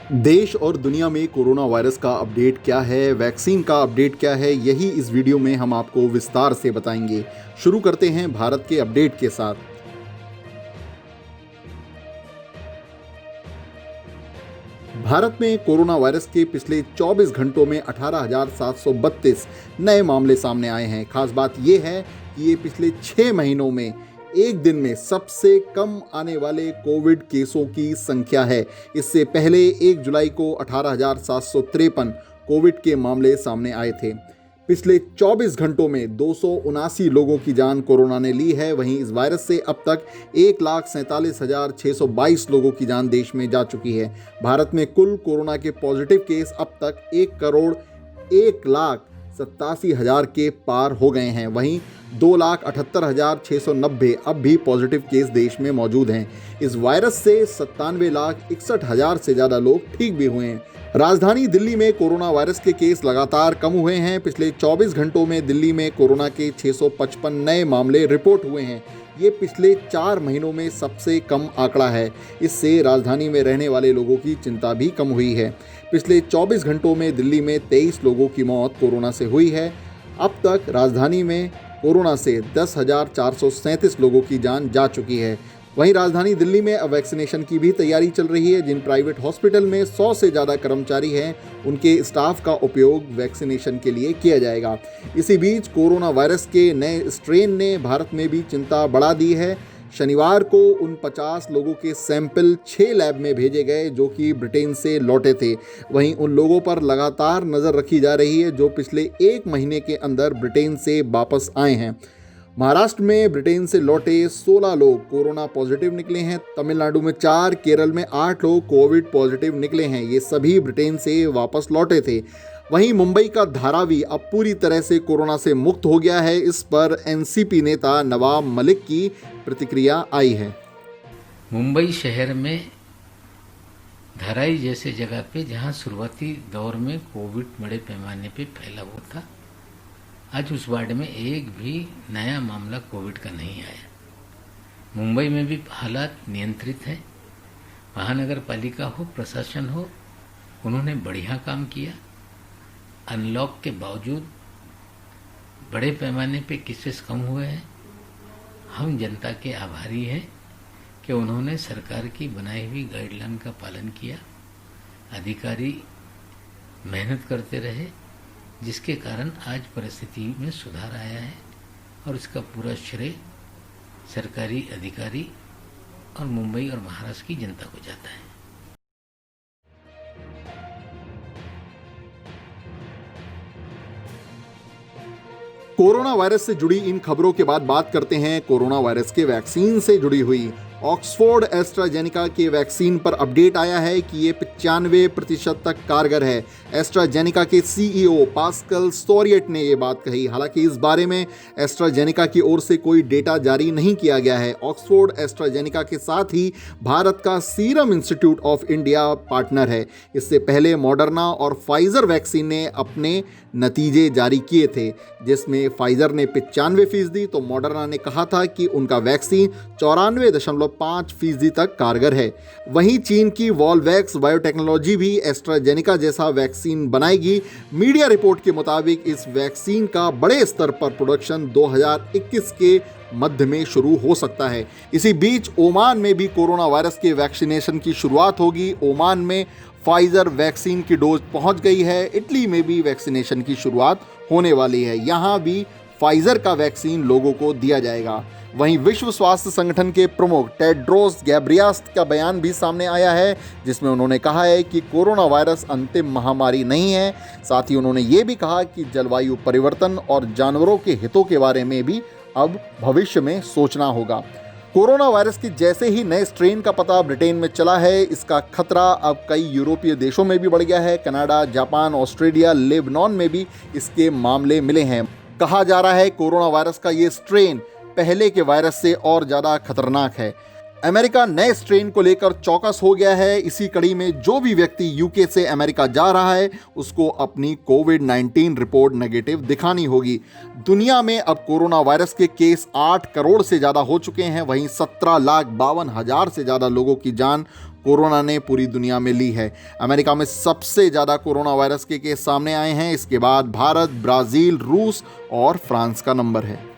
देश और दुनिया में कोरोना वायरस का अपडेट क्या है, वैक्सीन का अपडेट क्या है, यही इस वीडियो में हम आपको विस्तार से बताएंगे। शुरू करते हैं भारत के अपडेट के साथ। भारत में कोरोना वायरस के पिछले 24 घंटों में 18,732 नए मामले सामने आए हैं। खास बात यह है कि ये पिछले 6 महीनों में एक दिन में सबसे कम आने वाले कोविड केसों की संख्या है। इससे पहले 1 जुलाई को 18,753 कोविड के मामले सामने आए थे। पिछले 24 घंटों में 279 लोगों की जान कोरोना ने ली है। वहीं इस वायरस से अब तक 1,47,622 लोगों की जान देश में जा चुकी है। भारत में कुल कोरोना के पॉजिटिव केस अब तक 1,01,87,000 के पार हो गए हैं। वहीं 2,78,690 अब भी पॉजिटिव केस देश में मौजूद हैं। इस वायरस से 97,61,000 से ज़्यादा लोग ठीक भी हुए हैं। राजधानी दिल्ली में कोरोना वायरस के केस लगातार कम हुए हैं। पिछले 24 घंटों में दिल्ली में कोरोना के 655 नए मामले रिपोर्ट हुए हैं। ये पिछले 4 महीनों में सबसे कम आंकड़ा है। इससे राजधानी में रहने वाले लोगों की चिंता भी कम हुई है। पिछले 24 घंटों में दिल्ली में 23 लोगों की मौत कोरोना से हुई है। अब तक राजधानी में कोरोना से 10,437 लोगों की जान जा चुकी है। वहीं राजधानी दिल्ली में अब वैक्सीनेशन की भी तैयारी चल रही है। जिन प्राइवेट हॉस्पिटल में 100 से ज़्यादा कर्मचारी हैं, उनके स्टाफ का उपयोग वैक्सीनेशन के लिए किया जाएगा। इसी बीच कोरोना वायरस के नए स्ट्रेन ने भारत में भी चिंता बढ़ा दी है। शनिवार को उन 50 लोगों के सैंपल 6 लैब में भेजे गए जो कि ब्रिटेन से लौटे थे। वहीं उन लोगों पर लगातार नज़र रखी जा रही है जो पिछले 1 महीने के अंदर ब्रिटेन से वापस आए हैं। महाराष्ट्र में ब्रिटेन से लौटे 16 लोग कोरोना पॉजिटिव निकले हैं। तमिलनाडु में 4, केरल में 8 लोग कोविड पॉजिटिव निकले हैं। ये सभी ब्रिटेन से वापस लौटे थे। वहीं मुंबई का धारावी अब पूरी तरह से कोरोना से मुक्त हो गया है। इस पर एनसीपी नेता नवाब मलिक की प्रतिक्रिया आई है। मुंबई शहर में धारावी जैसे जगह पे जहां शुरुआती दौर में कोविड बड़े पैमाने पे फैला हुआ था, आज उस वार्ड में एक भी नया मामला कोविड का नहीं आया। मुंबई में भी हालात नियंत्रित हैं। महानगर पालिका हो, प्रशासन हो, उन्होंने बढ़िया काम किया। अनलॉक के बावजूद बड़े पैमाने पे केसेस कम हुए हैं। हम जनता के आभारी हैं कि उन्होंने सरकार की बनाई हुई गाइडलाइन का पालन किया। अधिकारी मेहनत करते रहे, जिसके कारण आज परिस्थिति में सुधार आया है और इसका पूरा श्रेय सरकारी अधिकारी और मुंबई और महाराष्ट्र की जनता को जाता है। कोरोना वायरस से जुड़ी इन खबरों के बाद बात करते हैं कोरोना वायरस के वैक्सीन से जुड़ी हुई। ऑक्सफोर्ड एस्ट्राजेनिका के वैक्सीन पर अपडेट आया है कि ये 95% तक कारगर है। एस्ट्राजेनिका के सीईओ पास्कल स्टोरियट ने ये बात कही। हालांकि इस बारे में एस्ट्राजेनिका की ओर से कोई डेटा जारी नहीं किया गया है। ऑक्सफोर्ड एस्ट्राजेनिका के साथ ही भारत का serum institute of India partner है। इससे पहले मॉडर्ना और फाइजर वैक्सीन ने अपने नतीजे जारी किए थे, जिसमें फाइजर ने 95% तो मॉडर्ना ने कहा था कि उनका वैक्सीन 94.5% तक कारगर है। वहीं चीन की वॉल्वैक्स बायोटेक्नोलॉजी भी एस्ट्राजेनिका जैसा वैक्सीन बनाएगी। मीडिया रिपोर्ट के मुताबिक इस वैक्सीन का बड़े स्तर पर प्रोडक्शन 2021 के मध्य में शुरू हो सकता है। इसी बीच ओमान में भी कोरोना वायरस के वैक्सीनेशन की शुरुआत होगी। ओमान में फाइजर वैक्सीन की डोज पहुंच गई है। इटली में भी वैक्सीनेशन की शुरुआत होने वाली है। यहां भी फाइजर का वैक्सीन लोगों को दिया जाएगा। वहीं विश्व स्वास्थ्य संगठन के प्रमुख टेड्रोस गैब्रियस का बयान भी सामने आया है, जिसमें उन्होंने कहा है कि कोरोना वायरस अंतिम महामारी नहीं है। साथ ही उन्होंने ये भी कहा कि जलवायु परिवर्तन और जानवरों के हितों के बारे में भी अब भविष्य में सोचना होगा। कोरोना वायरस के जैसे ही नए स्ट्रेन का पता ब्रिटेन में चला है, इसका खतरा अब कई यूरोपीय देशों में भी बढ़ गया है। कनाडा, जापान, ऑस्ट्रेलिया, लेबनान में भी इसके मामले मिले हैं। कहा जा रहा है कोरोना वायरस का ये स्ट्रेन पहले के वायरस से और ज़्यादा खतरनाक है। अमेरिका नए स्ट्रेन को लेकर चौकस हो गया है। इसी कड़ी में जो भी व्यक्ति यूके से अमेरिका जा रहा है, उसको अपनी कोविड-19 रिपोर्ट नेगेटिव दिखानी होगी। दुनिया में अब कोरोना वायरस के केस 8 करोड़ से ज़्यादा हो चुके हैं। वहीं 17,52,000 से ज़्यादा लोगों की जान कोरोना ने पूरी दुनिया में ली है। अमेरिका में सबसे ज़्यादा कोरोना वायरस के केस सामने आए हैं। इसके बाद भारत, ब्राज़ील, रूस और फ्रांस का नंबर है।